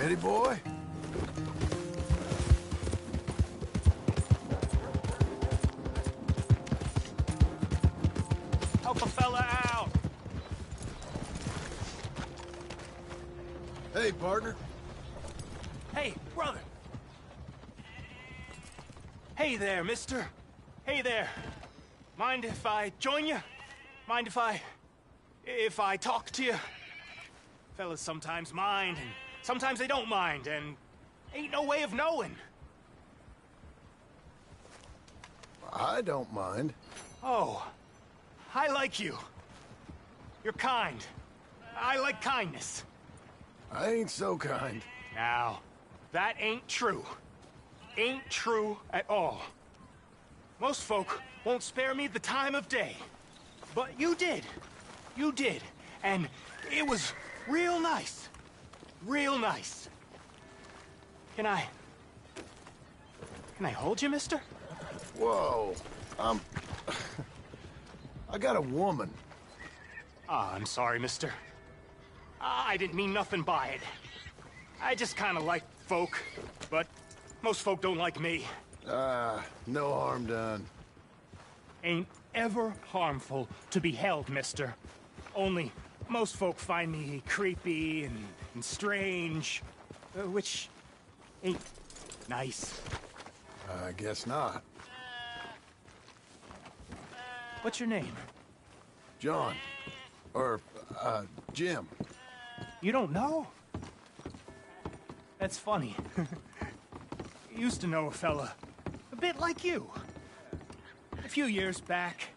Eddie boy? Help a fella out! Hey, partner. Hey, brother! Hey there, mister. Hey there. Mind if I join you? Mind if I talk to you? Fellas sometimes mind, and sometimes they don't mind, and ain't no way of knowing. I don't mind. Oh, I like you. You're kind. I like kindness. I ain't so kind. Now, that ain't true. Ain't true at all. Most folk won't spare me the time of day. But you did. You did. And it was real nice. Real nice. Can I hold you, mister? Whoa. I got a woman. Ah, I'm sorry, mister. I didn't mean nothing by it. I just kind of like folk, but most folk don't like me. No harm done. Ain't ever harmful to be held, mister. Only most folk find me creepy and strange, which ain't nice. I guess not. What's your name? John. Or, Jim. You don't know? That's funny. Used to know a fella a bit like you. A few years back.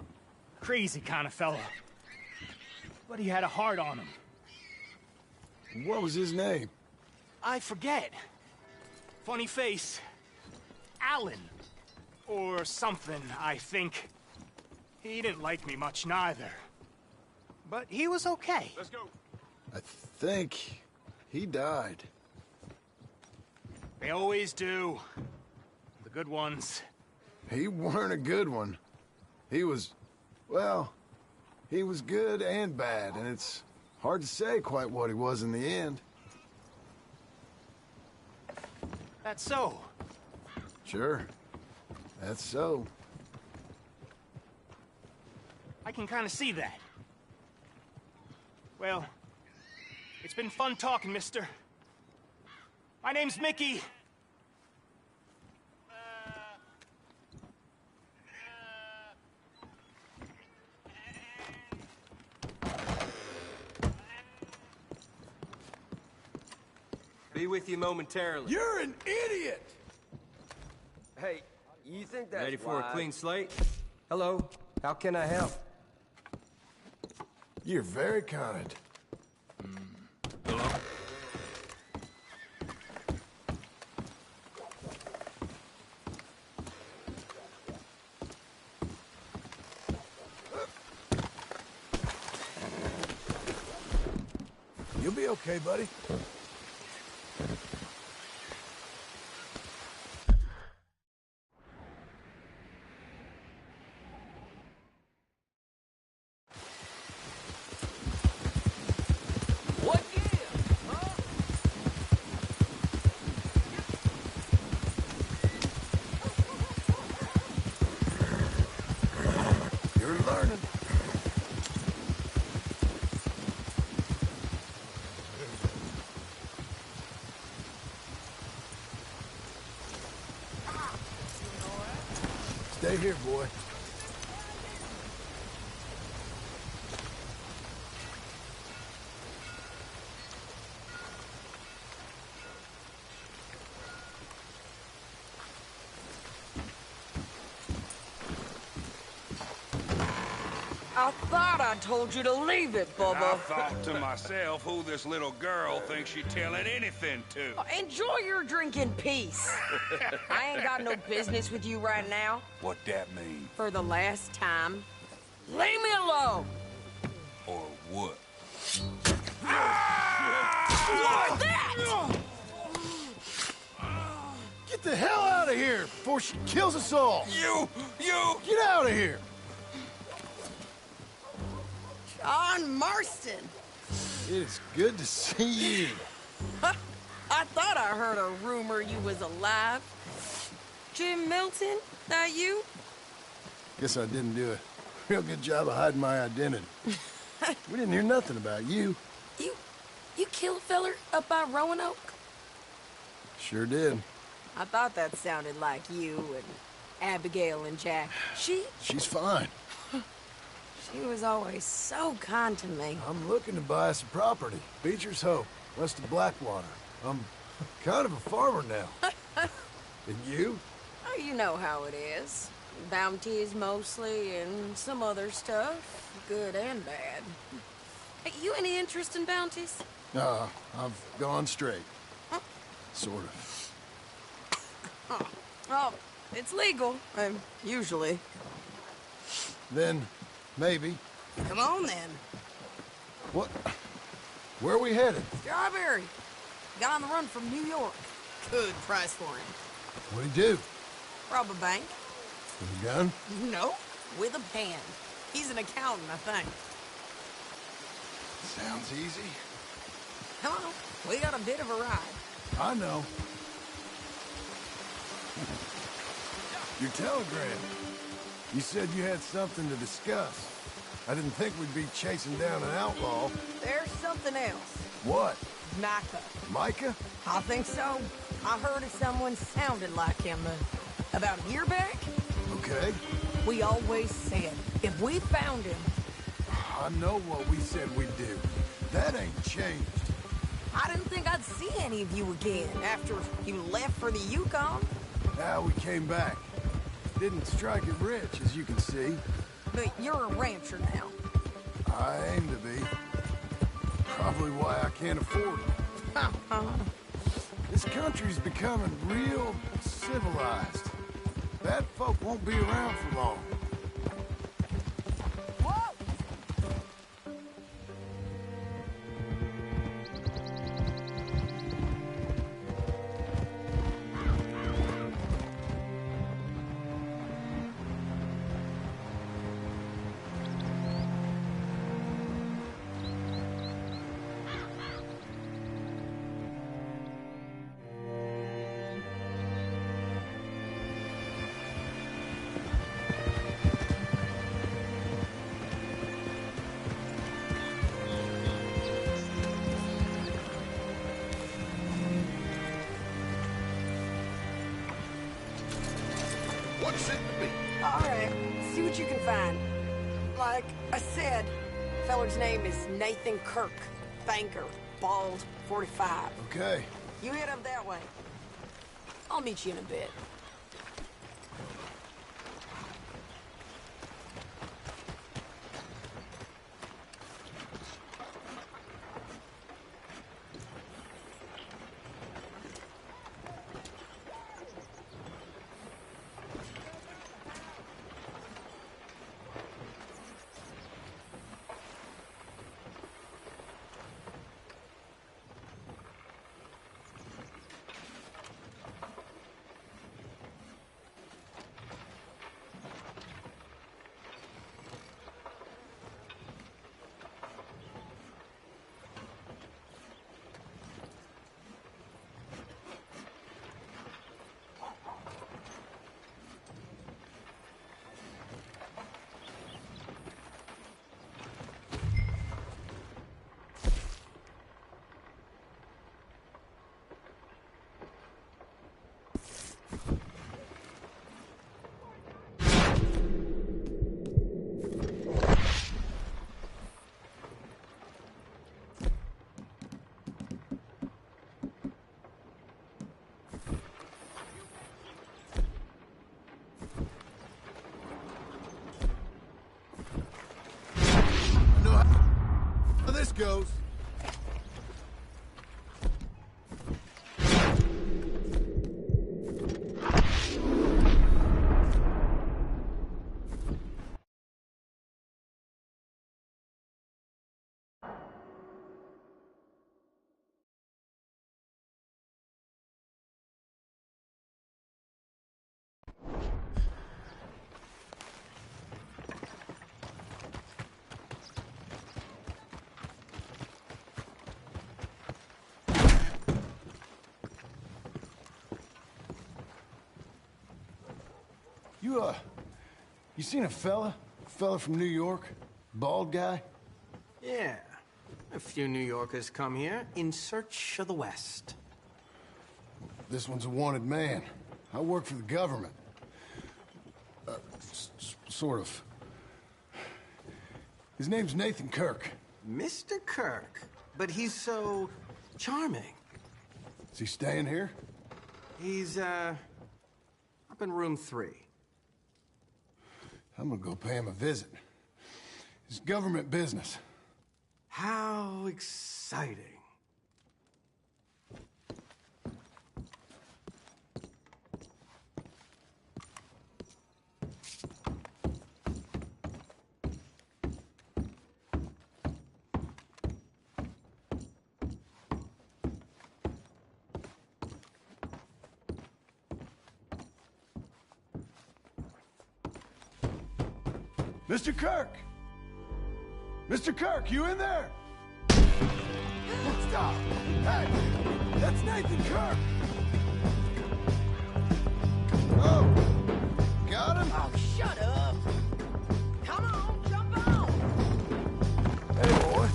Crazy kind of fella. But he had a heart on him. What was his name? I forget. Funny face. Alan. Or something, I think. He didn't like me much neither. But he was okay. Let's go. I think he died. They always do. The good ones. He weren't a good one. He was, well, he was good and bad, and it's hard to say quite what he was in the end. That's so. Sure. That's so. I can kind of see that. Well, it's been fun talking, mister. My name's Mickey. Be with you momentarily. You're an idiot! Hey, you think that's Ready for a wise? clean slate? Hello, how can I help? You're very kind. Hello? You'll be okay, buddy. What gives, huh? You're learning. Stay here, boy. I thought I told you to leave it, I Bubba. thought to myself who this little girl thinks she's telling anything to. Enjoy your drink in peace. I ain't got no business with you right now. What that mean? For the last time, leave me alone. Or what? What's that? Get the hell out of here before she kills us all! You! Get out of here! John Marston. It is good to see you. I thought thought I heard a rumor you was alive. Jim Milton, that you? Guess I didn't do a real good job of hiding my identity. We didn't hear nothing about you. You killed a feller up by Roanoke? Sure did. I thought that sounded like you and Abigail and Jack. She's fine. She was always so kind to me. I'm looking to buy some property. Beecher's Hope, west of Blackwater. I'm kind of a farmer now. And you? Oh, you know how it is. Bounties mostly, and some other stuff, good and bad. Hey, you any interest in bounties? I've gone straight. Huh? Sort of. Oh, it's legal, usually. Then, maybe. Come on, then. What? Where are we headed? Strawberry. Got on the run from New York. Good price for him. What'd he do? Rob a bank? With a gun? No, with a pen. He's an accountant, I think. Sounds easy. Come on, we got a bit of a ride. I know. Your telegram. You said you had something to discuss. I didn't think we'd be chasing down an outlaw. There's something else. What? Micah. Micah? I think so. I heard of someone sounding like him about a year back. Okay. We always said, if we found him... I know what we said we'd do. That ain't changed. I didn't think I'd see any of you again after you left for the Yukon. Now we came back. Didn't strike it rich, as you can see. But you're a rancher now. I aim to be. Probably why I can't afford it. This country's becoming real civilized. Bad folk won't be around for long. Whoa! What's it to be? All right, see what you can find. Like I said, feller's name is Nathan Kirk. Banker, bald, 45. Okay. You head up that way. I'll meet you in a bit. You seen a fella? Fella from New York? Bald guy? Yeah. A few New Yorkers come here in search of the West. This one's a wanted man. I work for the government. Sort of. His name's Nathan Kirk. Mr. Kirk? But he's so charming. Is he staying here? He's, up in room 3. I'm gonna go pay him a visit. It's government business. How exciting. Mr. Kirk! Mr. Kirk, you in there? Stop! Hey! That's Nathan Kirk! Oh! Got him? Oh, shut up! Come on, jump on! Hey, boy.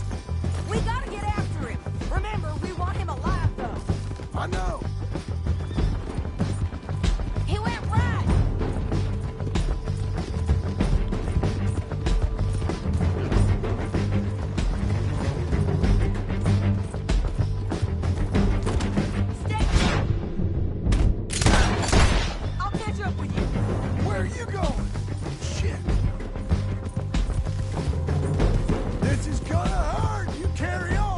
We gotta get after him. Remember, we want him alive, though. I know. He went right! Stay! I'll catch up with you. Where are you going? Shit. This is gonna hurt. You carry on.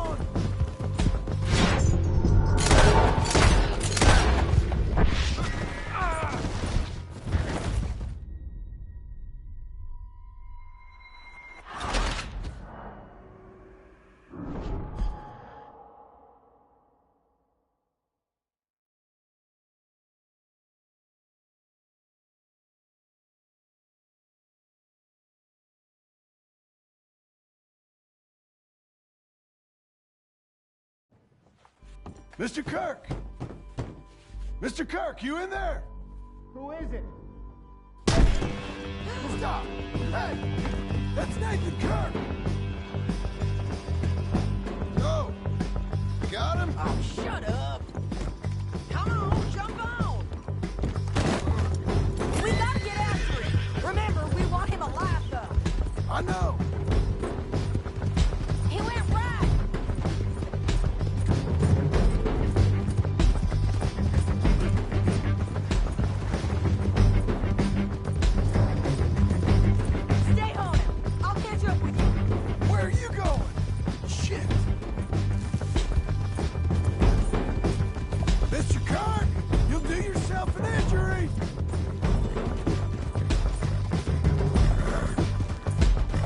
Mr. Kirk! Mr. Kirk, you in there? Who is it? Stop! Hey! That's Nathan Kirk! Go! Got him? Oh, shut up! Come on, jump on! We gotta get after him. Remember, we want him alive, though. I know! He went right! Stay on him. I'll catch up with you. Where are you going? Shit! Mr. Kirk! You'll do yourself an injury!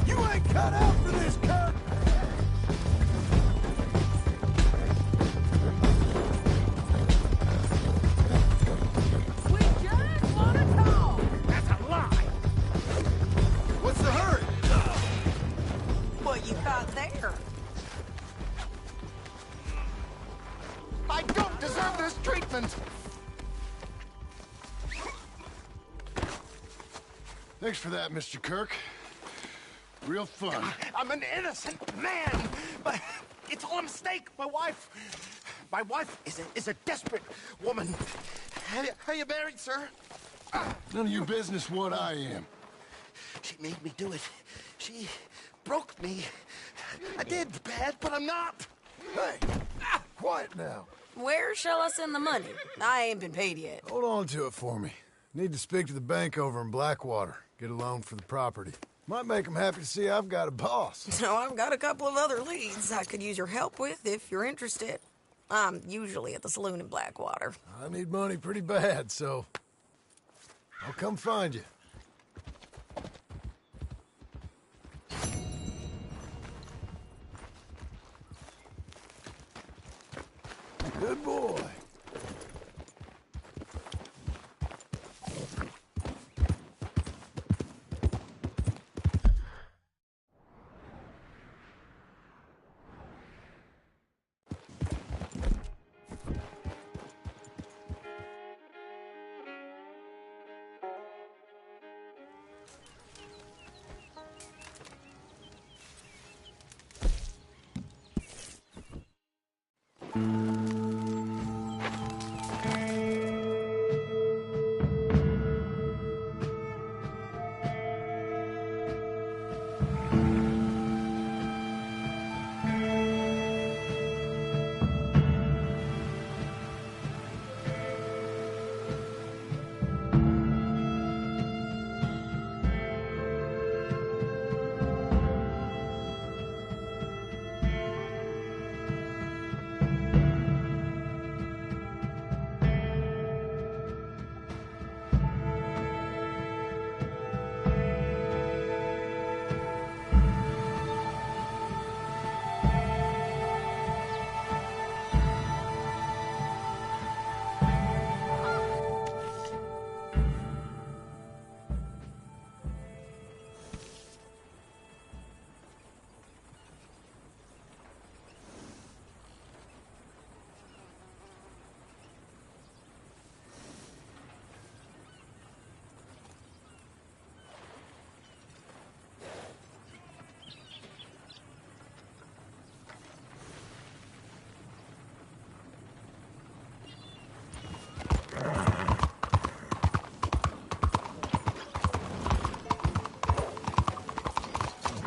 You ain't cut out for this, Kirk! We just want to talk. That's a lie! What's the hurry? What you got there? I don't deserve this treatment! Thanks for that, Mr. Kirk. Real fun. I'm an innocent man, but it's all a mistake. My wife is a desperate woman. Are you married, sir? None of your business what I am. She made me do it. She broke me. I did bad, but I'm not. Hey, quiet now. Where shall I send the money? I ain't been paid yet. Hold on to it for me. Need to speak to the bank over in Blackwater. Get a loan for the property. Might make them happy to see I've got a boss. So I've got a couple of other leads I could use your help with if you're interested. I'm usually at the saloon in Blackwater. I need money pretty bad, so I'll come find you. Good boy.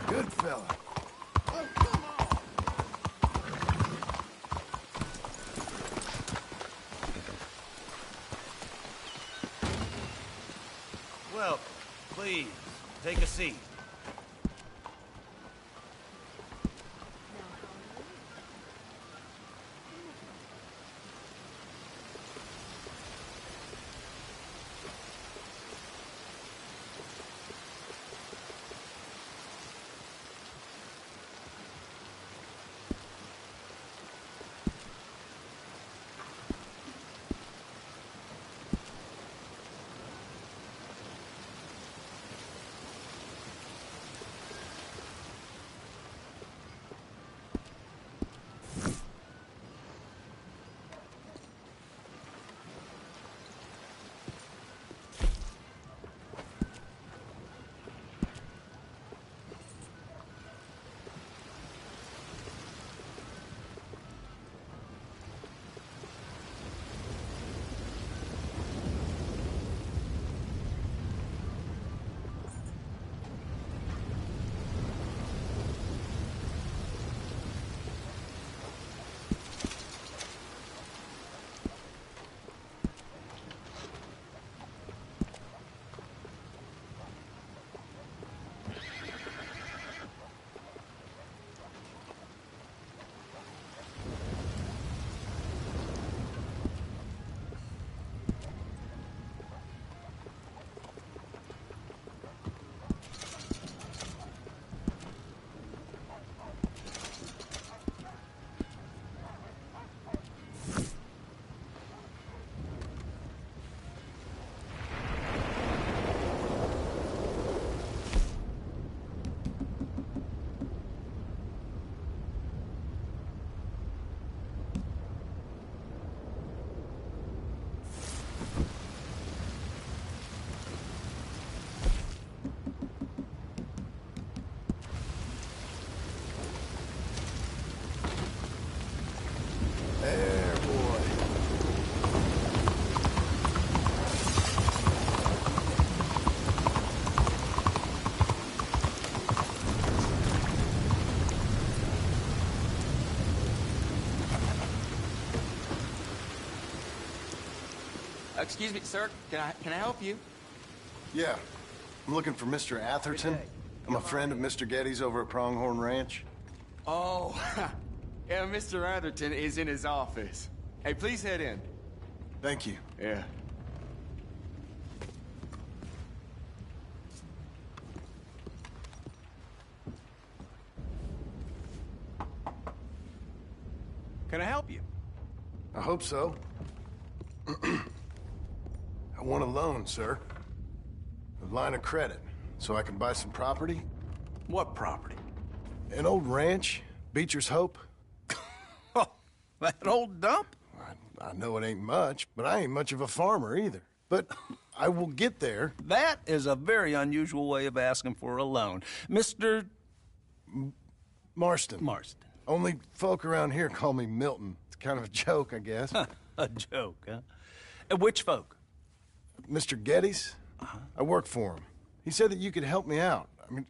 Good fella. Well, please, take a seat. There, boy. Excuse me, sir. Can I help you? Yeah. I'm looking for Mr. Atherton. I'm a friend of Mr. Getty's over at Pronghorn Ranch. Oh, yeah, Mr. Atherton is in his office. Hey, please head in. Thank you. Yeah. Can I help you? I hope so. I want a loan, sir. A line of credit, so I can buy some property. What property? An old ranch, Beecher's Hope. Oh, that old dump? I know it ain't much, but I ain't much of a farmer either. But I will get there. That is a very unusual way of asking for a loan. Mr. Marston. Marston. Only folk around here call me Milton. It's kind of a joke, I guess. A joke, huh? And which folk? Mr. Geddes? I work for him. He said that you could help me out. I mean,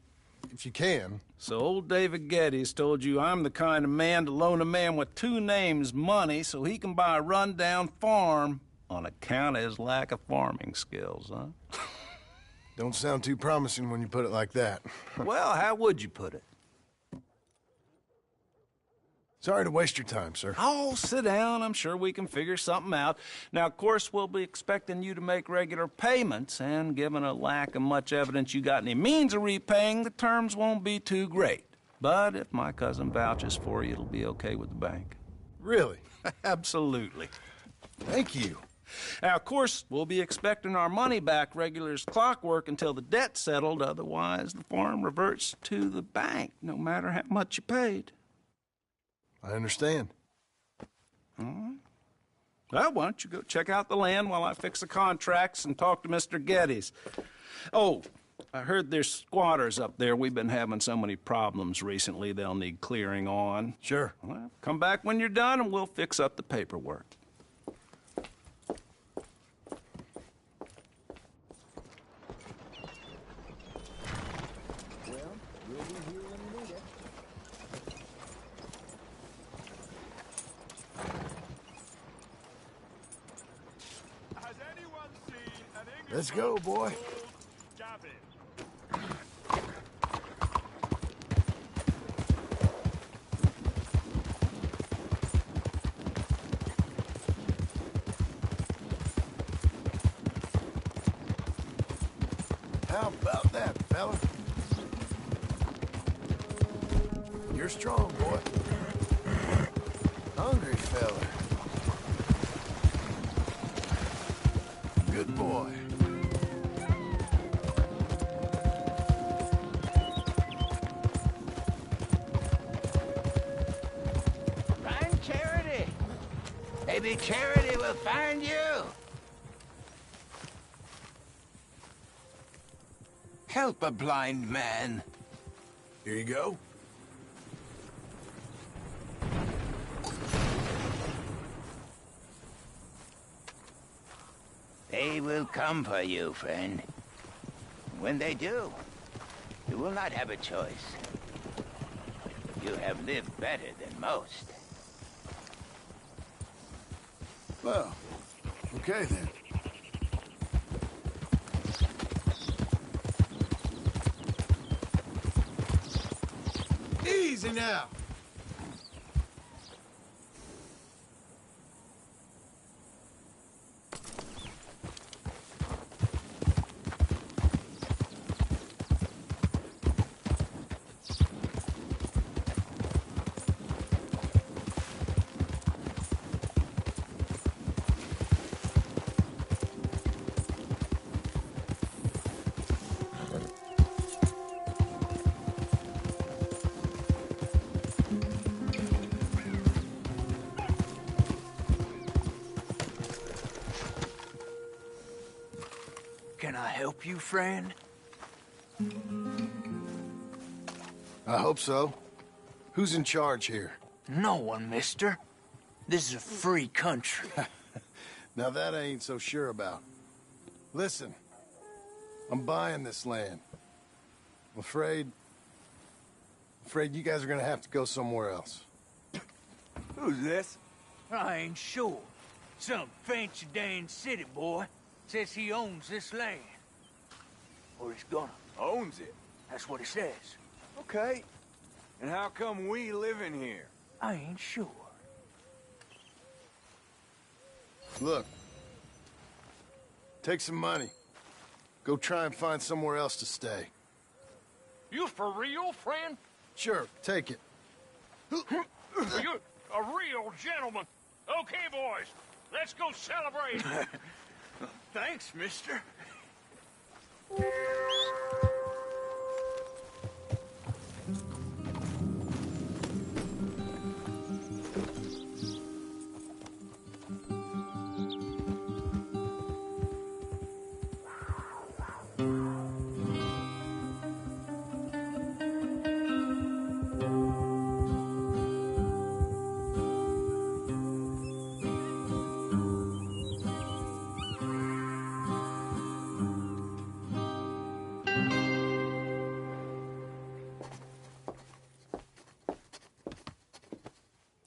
if you can. So old David Geddes told you I'm the kind of man to loan a man with two names money so he can buy a rundown farm on account of his lack of farming skills, huh? Don't sound too promising when you put it like that. Well, how would you put it? Sorry to waste your time, sir. Oh, sit down. I'm sure we can figure something out. Now, of course, we'll be expecting you to make regular payments, and given a lack of much evidence you got any means of repaying, the terms won't be too great. But if my cousin vouches for you, it'll be okay with the bank. Really? Absolutely. Thank you. Now, of course, we'll be expecting our money back regular as clockwork until the debt's settled. Otherwise, the farm reverts to the bank, no matter how much you paid. I understand. All right. Well, why don't you go check out the land while I fix the contracts and talk to Mr. Geddes. Oh, I heard there's squatters up there. We've been having so many problems recently, they'll need clearing on. Sure. Well, come back when you're done and we'll fix up the paperwork. Let's go, boy. How about that, fella? You're strong, boy. Hungry fella. Good boy. Find Charity. Maybe Charity will find you. Help a blind man. Here you go. They will come for you, friend. When they do, you will not have a choice. You have lived better than most. Well, okay then. Easy now. Can I help you, friend? I hope so. Who's in charge here? No one, mister. This is a free country. Now that I ain't so sure about. Listen, I'm buying this land. I'm afraid you guys are gonna have to go somewhere else. Who's this? I ain't sure. Some fancy Dan city boy says he owns this land. Or he's gonna. Owns it. That's what he says. Okay. And how come we live in here? I ain't sure. Look, take some money. Go try and find somewhere else to stay. You for real, friend? Sure, take it. You a real gentleman. Okay, boys, let's go celebrate. Thanks, mister.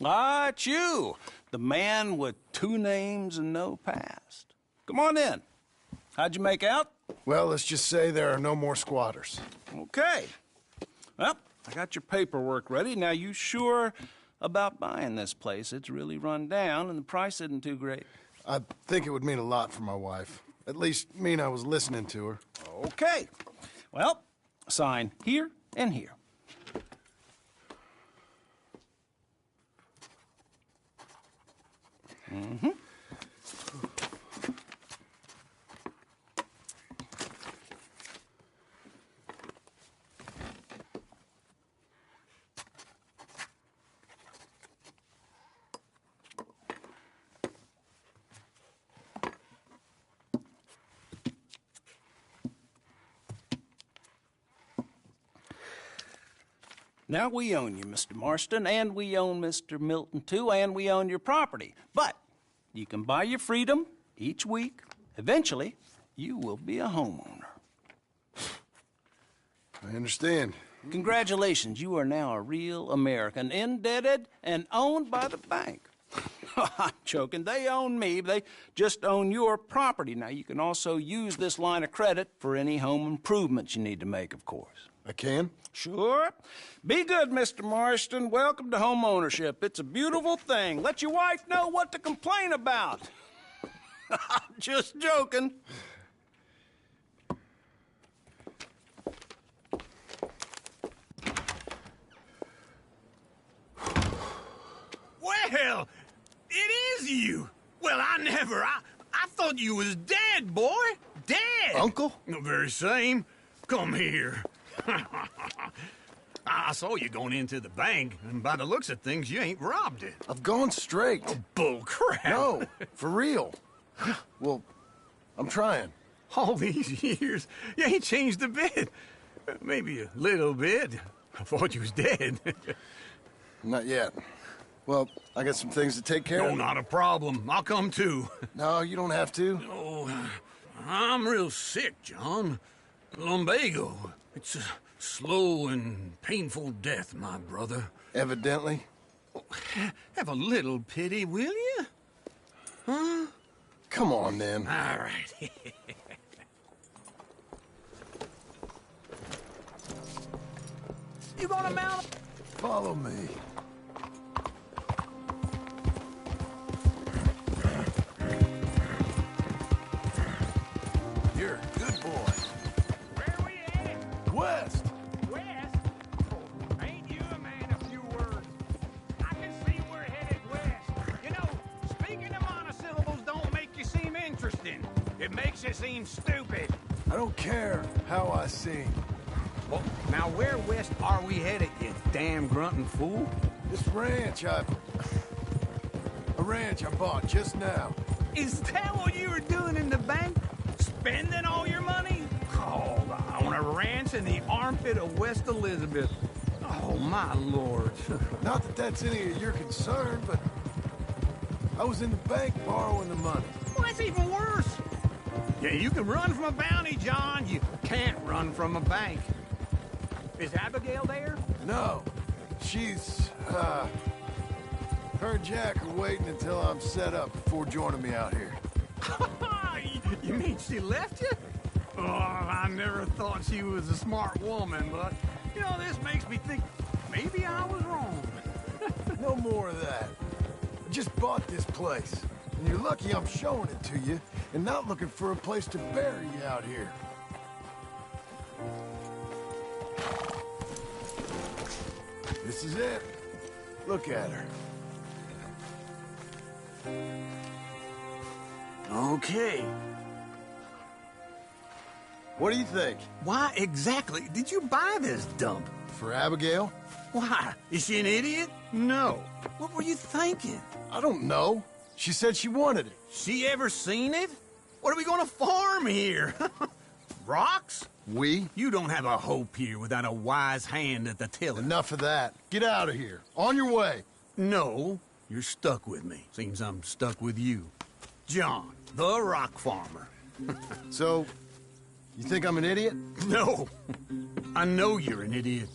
Ah, it's you, the man with 2 names and no past. Come on in. How'd you make out? Well, let's just say there are no more squatters. Okay. Well, I got your paperwork ready. Now, you sure about buying this place? It's really run down, and the price isn't too great. I think it would mean a lot for my wife. At least mean I was listening to her. Okay. Well, sign here and here. Mm-hmm. Now, we own you, Mr. Marston, and we own Mr. Milton, too, and we own your property. But you can buy your freedom each week. Eventually, you will be a homeowner. I understand. Congratulations, you are now a real American, indebted and owned by the bank. I'm joking. They own me. They just own your property. Now, you can also use this line of credit for any home improvements you need to make, of course. I can? Sure. Be good, Mr. Marston. Welcome to home ownership. It's a beautiful thing. Let your wife know what to complain about. Just joking. Well, it is you. Well, I thought you was dead, boy. Dead. Uncle? The very same. Come here. I saw you going into the bank, and by the looks of things, you ain't robbed it. I've gone straight. Oh, bull crap. No, for real. Well, I'm trying. All these years, you ain't changed a bit. Maybe a little bit. I thought you was dead. Not yet. Well, I got some things to take care No, of. not a problem. I'll come too. No, you don't have to. Oh, I'm real sick, John. Lumbago. It's a slow and painful death, my brother. Evidently. Have a little pity, will you? Huh? Come on, then. All right. You gonna mount? Follow me. You're a good boy. Where we at? West. West? Oh, ain't you a man of few words? I can see we're headed west. You know, speaking of monosyllables don't make you seem interesting. It makes you seem stupid. I don't care how I sing. Well, now where west are we headed, you damn grunting fool? This ranch I bought just now. Is that what you were doing in the bank? Spending all your money? Oh, on a ranch in the armpit of West Elizabeth. Oh, my lord. Not that that's any of your concern, but I was in the bank borrowing the money. Well, that's even worse. Yeah, you can run from a bounty, John. You can't run from a bank. Is Abigail there? No, she's, her and Jack are waiting until I'm set up before joining me out here. You mean she left you? Oh, I never thought she was a smart woman, but, you know, this makes me think maybe I was wrong. No more of that. I just bought this place, and you're lucky I'm showing it to you and not looking for a place to bury you out here. This is it. Look at her. Okay. What do you think? Why exactly did you buy this dump? For Abigail? Why? Is she an idiot? No. What were you thinking? I don't know. She said she wanted it. She ever seen it? What are we gonna farm here? Rocks? We? You don't have a hope here without a wise hand at the tiller. Enough of that. Get out of here. On your way. No, you're stuck with me. Seems I'm stuck with you. John, the rock farmer. So, you think I'm an idiot? No. I know you're an idiot.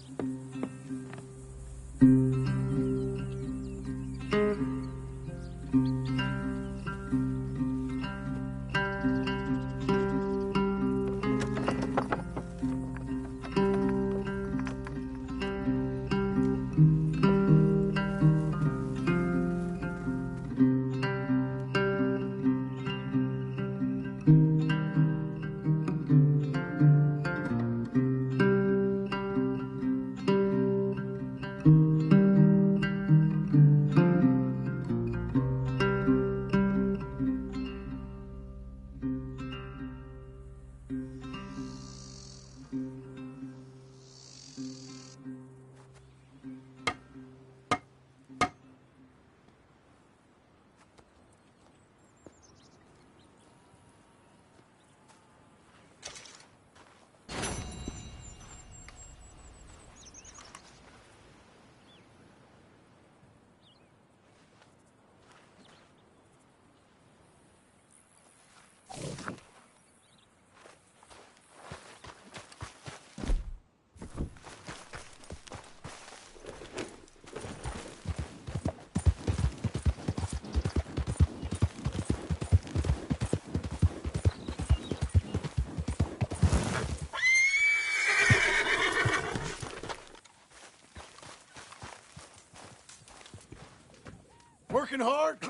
broken heart?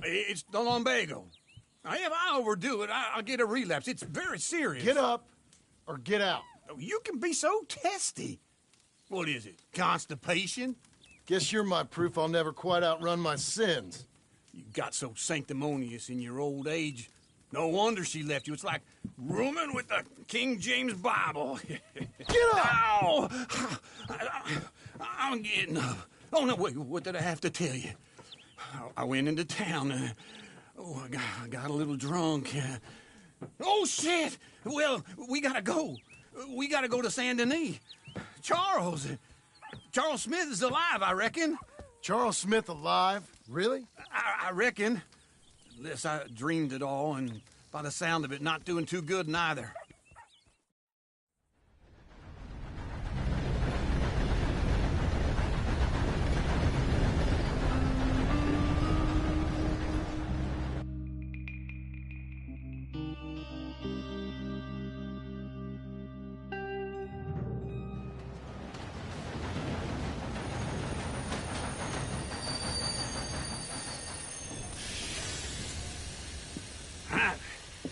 It's the lumbago. Now, if I overdo it, I'll get a relapse. It's very serious. Get up or get out. You can be so testy. What is it, constipation? Guess you're my proof I'll never quite outrun my sins. You got so sanctimonious in your old age. No wonder she left you. It's like rooming with the King James Bible. Get up! Ow! I'm getting up. Oh, no, wait, what did I have to tell you? I went into town. I got a little drunk. Oh, shit! Well, we gotta go. We gotta go to Saint Denis. Charles Smith is alive, I reckon. Charles Smith alive? Really? I reckon. Unless I dreamed it all, and by the sound of it, not doing too good neither.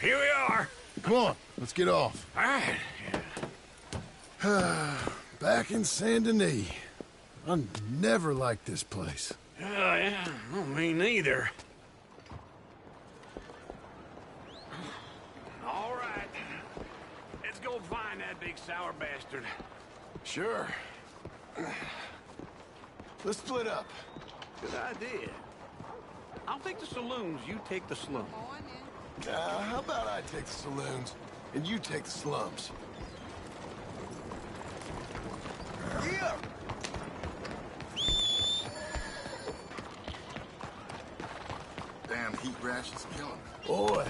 Here we are. Come on, let's get off. All right. Back in Saint Denis. I never liked this place. Yeah, well, me neither. All right. Let's go find that big sour bastard. Sure. Let's split up. Good idea. I'll take the saloons, you take the slums. How about I take the saloons, and you take the slums? Yeah. Damn heat rash is killing me. Boy.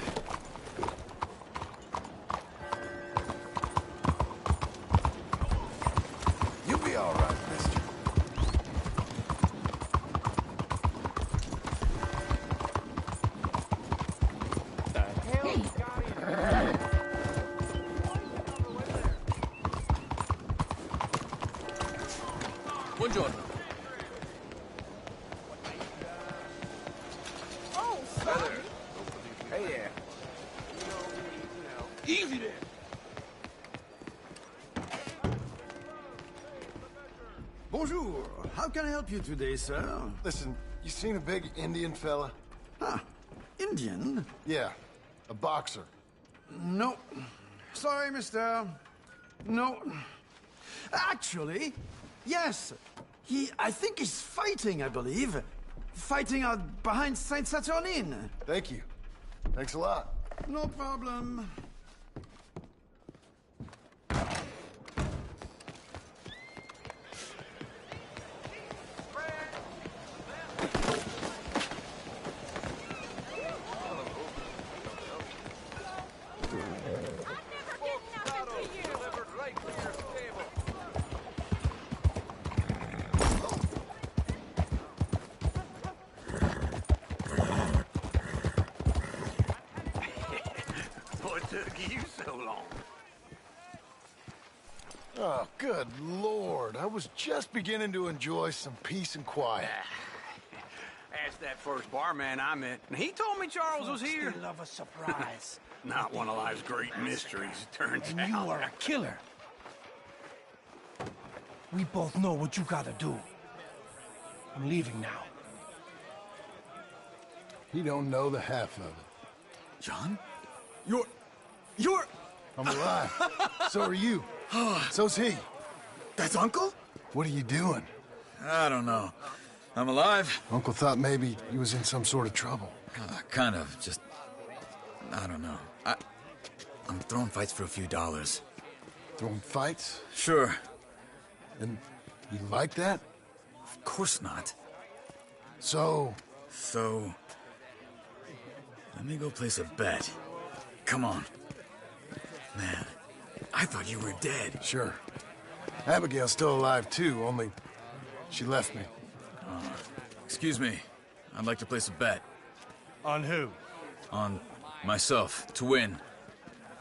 You'll be all right, mister. Buongiorno. Oh, sorry. Hey there. Easy there. Bonjour. How can I help you today, sir? Listen, you seen a big Indian fella? Ah, Indian? Yeah, a boxer. No. Sorry, mister. No. Actually, yes. I think he's fighting, I believe. Fighting out behind Saint Saturnine. Thank you. Thanks a lot. No problem. What took you so long? Oh, good Lord. I was just beginning to enjoy some peace and quiet. Asked that first barman I met, and he told me Charles was here. They love a surprise. Not one of life's great mysteries, turns And out. you are a killer. We both know what you gotta do. I'm leaving now. He don't know the half of it. John? You're... I'm alive. So are you. So's he. That's Uncle? What are you doing? I don't know. I'm alive. Uncle thought maybe he was in some sort of trouble. Kind of. Just... I don't know. I'm throwing fights for a few dollars. Throwing fights? Sure. And you like that? Of course not. So... Let me go place a bet. Come on. Man, I thought you were dead. Sure. Abigail's still alive, too, only she left me. Excuse me. I'd like to place a bet. On who? On myself, to win.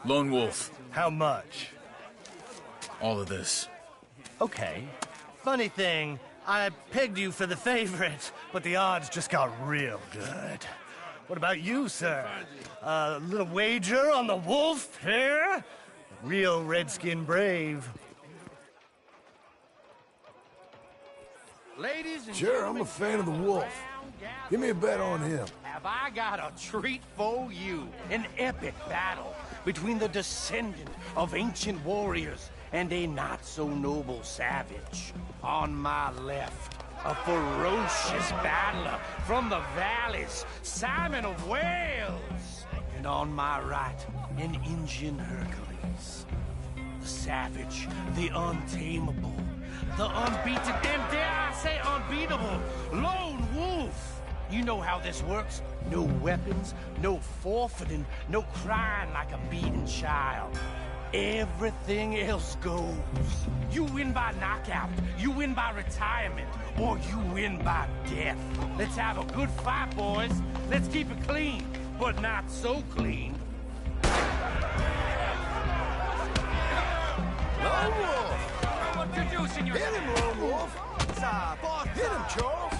Lone Wolf. How much? All of this. Okay. Funny thing, I pegged you for the favorite, but the odds just got real good. What about you, sir? A little wager on the wolf here? Real redskin brave. Ladies and Sure, I'm a fan of the wolf. Give me a bet on him. have I got a treat for you. An epic battle between the descendant of ancient warriors and a not-so-noble savage. On my left, a ferocious battler from the valleys, Simon of Wales. And on my right, an Indian Hercules. The savage, the untamable, the unbeaten, and dare I say unbeatable, lone wolf. You know how this works. No weapons, no forfeiting, no crying like a beaten child. Everything else goes. You win by knockout, you win by retirement, or you win by death. Let's have a good fight, boys. Let's keep it clean, but not so clean. Lone Wolf! What you do, senor? Hit him, Lone Wolf! Hit him, Charles!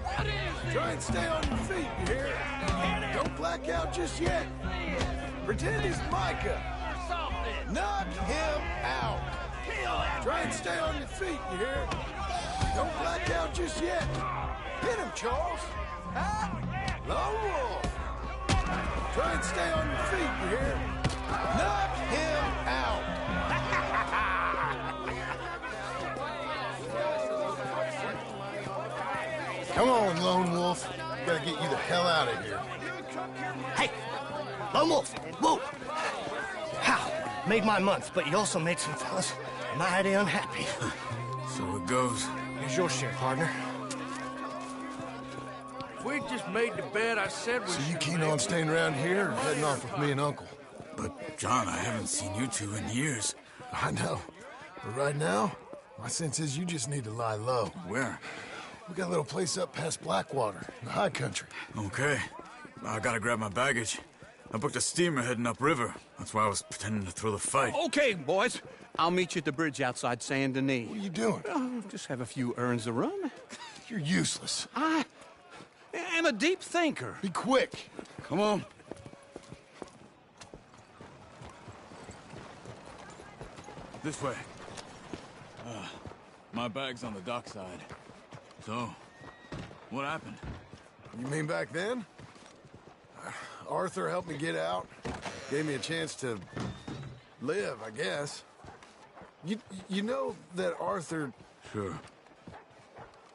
What is Try and stay on your feet, you hear? Don't black out just yet. Pretend he's Micah. Knock him out. Try and stay on your feet, you hear? Don't black out just yet. Hit him, Charles. Lone Wolf. Try and stay on your feet, you hear? Knock him out. Come on, Lone Wolf. Gotta get you the hell out of here. Hey, Lone Wolf, whoa! How? Made my month, but you also made some fellas mighty unhappy. So it goes. Here's your share, partner. If we just made the bet I said we So you keen on staying around here or heading off with me and Uncle? But, John, I haven't seen you two in years. I know. But right now, my sense is you just need to lie low. Where? We got a little place up past Blackwater, in the high country. Okay. I gotta grab my baggage. I booked a steamer heading upriver. That's why I was pretending to throw the fight. Okay, boys. I'll meet you at the bridge outside Saint Denis. What are you doing? Just have a few errands to run. You're useless. I am a deep thinker. Be quick. Come on. This way. My bag's on the dockside. So, what happened? You mean back then? Arthur helped me get out. Gave me a chance to live, I guess. You know that Arthur... Sure.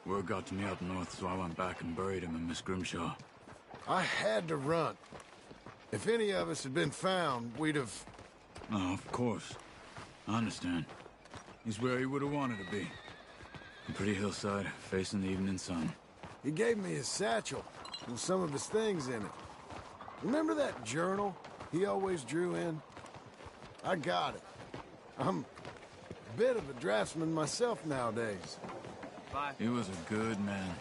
Word got to me up north, so I went back and buried him in Miss Grimshaw. I had to run. If any of us had been found, we'd have... Oh, of course. I understand. He's where he would have wanted to be. A pretty hillside, facing the evening sun. He gave me his satchel with some of his things in it. Remember that journal he always drew in? I got it. I'm a bit of a draftsman myself nowadays. He was a good man.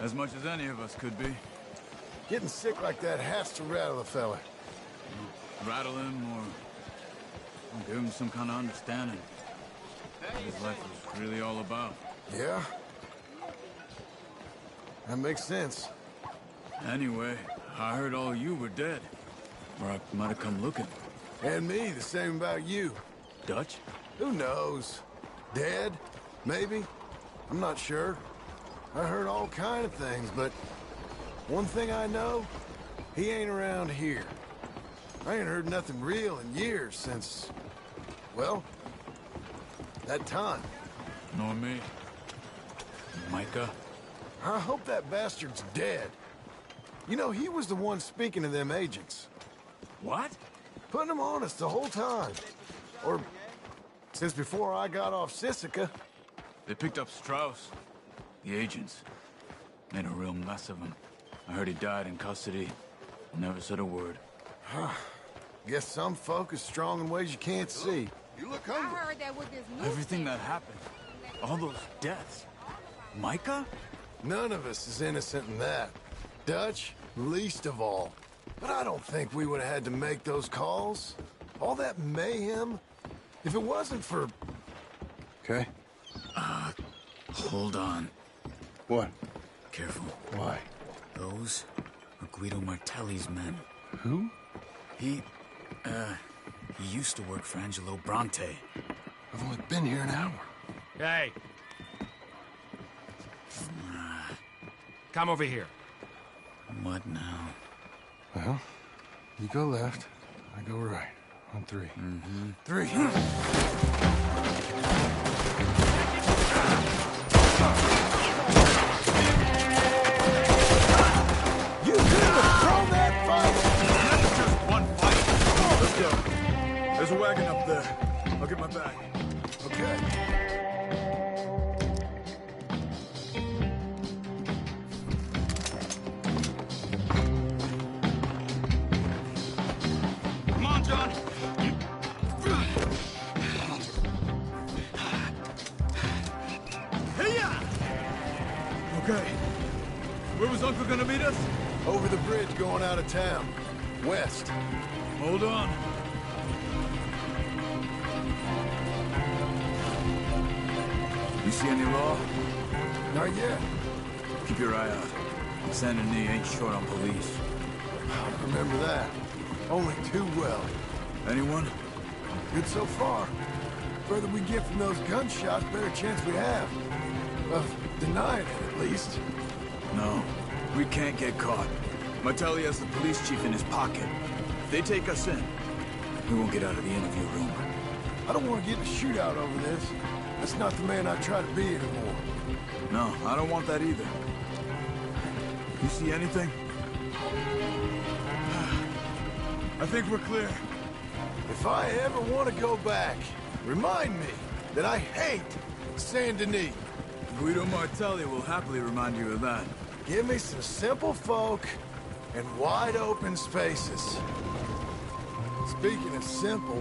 As much as any of us could be. Getting sick like that has to rattle a fella. Rattle him or give him some kind of understanding. What his life was really all about. Yeah? That makes sense. Anyway, I heard all you were dead. Or I might have come looking. And me, the same about you. Dutch? Who knows? Dead? Maybe? I'm not sure. I heard all kind of things, but one thing I know, he ain't around here. I ain't heard nothing real in years since, well, that time. Nor me. Micah? I hope that bastard's dead. You know, he was the one speaking to them agents. What? Putting them on us the whole time. Or since before I got off Sisika. They picked up Strauss. The agents. Made a real mess of him. I heard he died in custody. Never said a word. Guess some folk is strong in ways you can't see. You look hungry. I heard that with this Everything that happened. All those deaths. Micah? None of us is innocent in that. Dutch, least of all. But I don't think we would have had to make those calls. All that mayhem. If it wasn't for... Okay. Hold on. What? Careful. Why? Those are Guido Martelli's men. Who? He used to work for Angelo Bronte. I've only been here an hour. Hey. Come over here. What now? Well, you go left, I go right. On three. Mm-hmm. Three. You could have thrown that fight! That's just one fight. Let's go. There's a wagon up there. I'll get my bag. Okay. Come on, John. Okay. Where was Uncle gonna meet us? Over the bridge going out of town. West. Hold on. You see any law? Not yet. Keep your eye out. Saint Denis ain't short on police. Remember that. Only too well. Anyone? Good so far. Further we get from those gunshots, better chance we have. Of denying it, at least. No. We can't get caught. Martelli has the police chief in his pocket. If they take us in, we won't get out of the interview room. I don't want to get in a shootout over this. That's not the man I try to be anymore. No, I don't want that either. You see anything? I think we're clear. If I ever want to go back, remind me that I hate Saint Denis. Guido Martelli will happily remind you of that. Give me some simple folk and wide open spaces. Speaking of simple...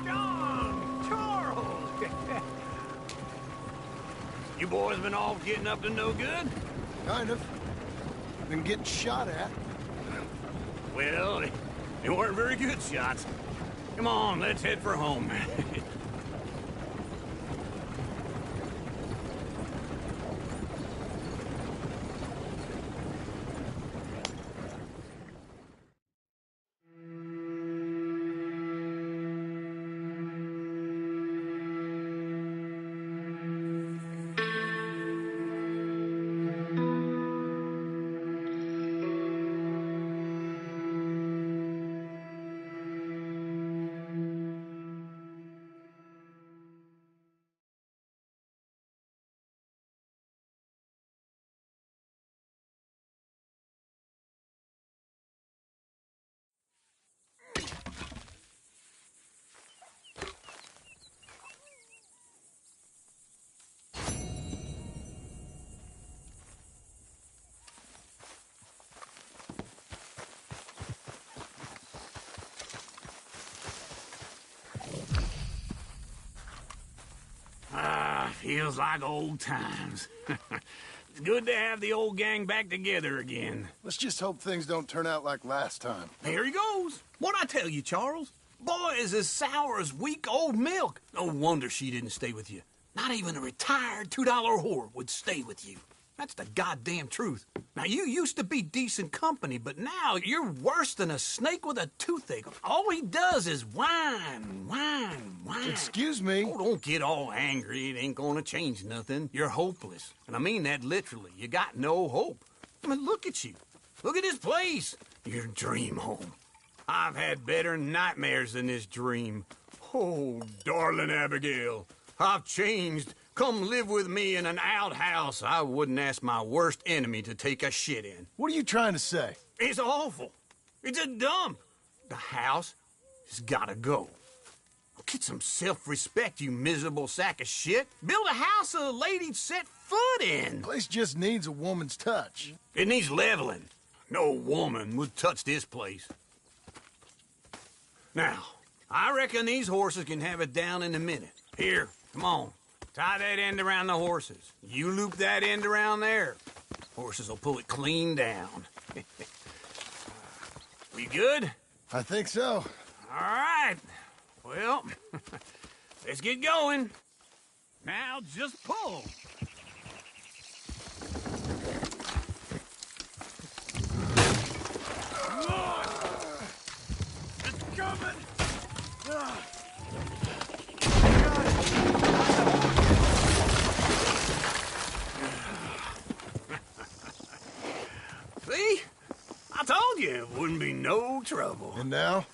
John! Charles! You boys been all getting up to no good? Kind of. I've been getting shot at. Well, they weren't very good shots. Come on, let's head for home. Feels like old times. It's good to have the old gang back together again. Let's just hope things don't turn out like last time. There he goes. What'd I tell you, Charles? Boy is as sour as week-old milk. No wonder she didn't stay with you. Not even a retired $2 whore would stay with you. That's the goddamn truth. Now, you used to be decent company, but now you're worse than a snake with a toothache. All he does is whine, whine, whine. Excuse me? Oh, don't get all angry. It ain't gonna change nothing. You're hopeless. And I mean that literally. You got no hope. I mean, look at you. Look at this place. Your dream home. I've had better nightmares than this dream. Oh, darling Abigail, I've changed. Come live with me in an outhouse I wouldn't ask my worst enemy to take a shit in. What are you trying to say? It's awful. It's a dump. The house has gotta go. Get some self-respect, you miserable sack of shit. Build a house a lady'd set foot in. The place just needs a woman's touch. It needs leveling. No woman would touch this place. Now, I reckon these horses can have it down in a minute. Here, come on. Tie that end around the horses. You loop that end around there. Horses will pull it clean down. We good? I think so. All right. Well, let's get going. Now just pull. It's coming! See? I told you it wouldn't be no trouble. And now?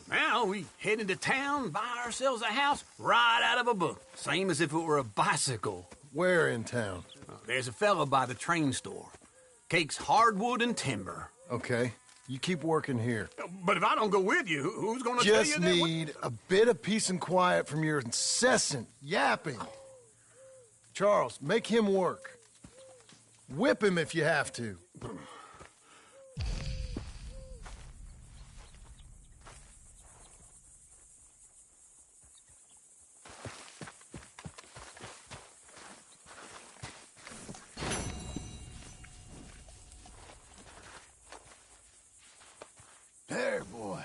Now we head into town, buy ourselves a house right out of a book. Same as if it were a bicycle. Where in town? There's a fella by the train store. Cakes hardwood and timber. Okay, you keep working here. But if I don't go with you, who's gonna tell you Just that? need a bit of peace and quiet from your incessant yapping. Charles, make him work. Whip him if you have to. There, boy.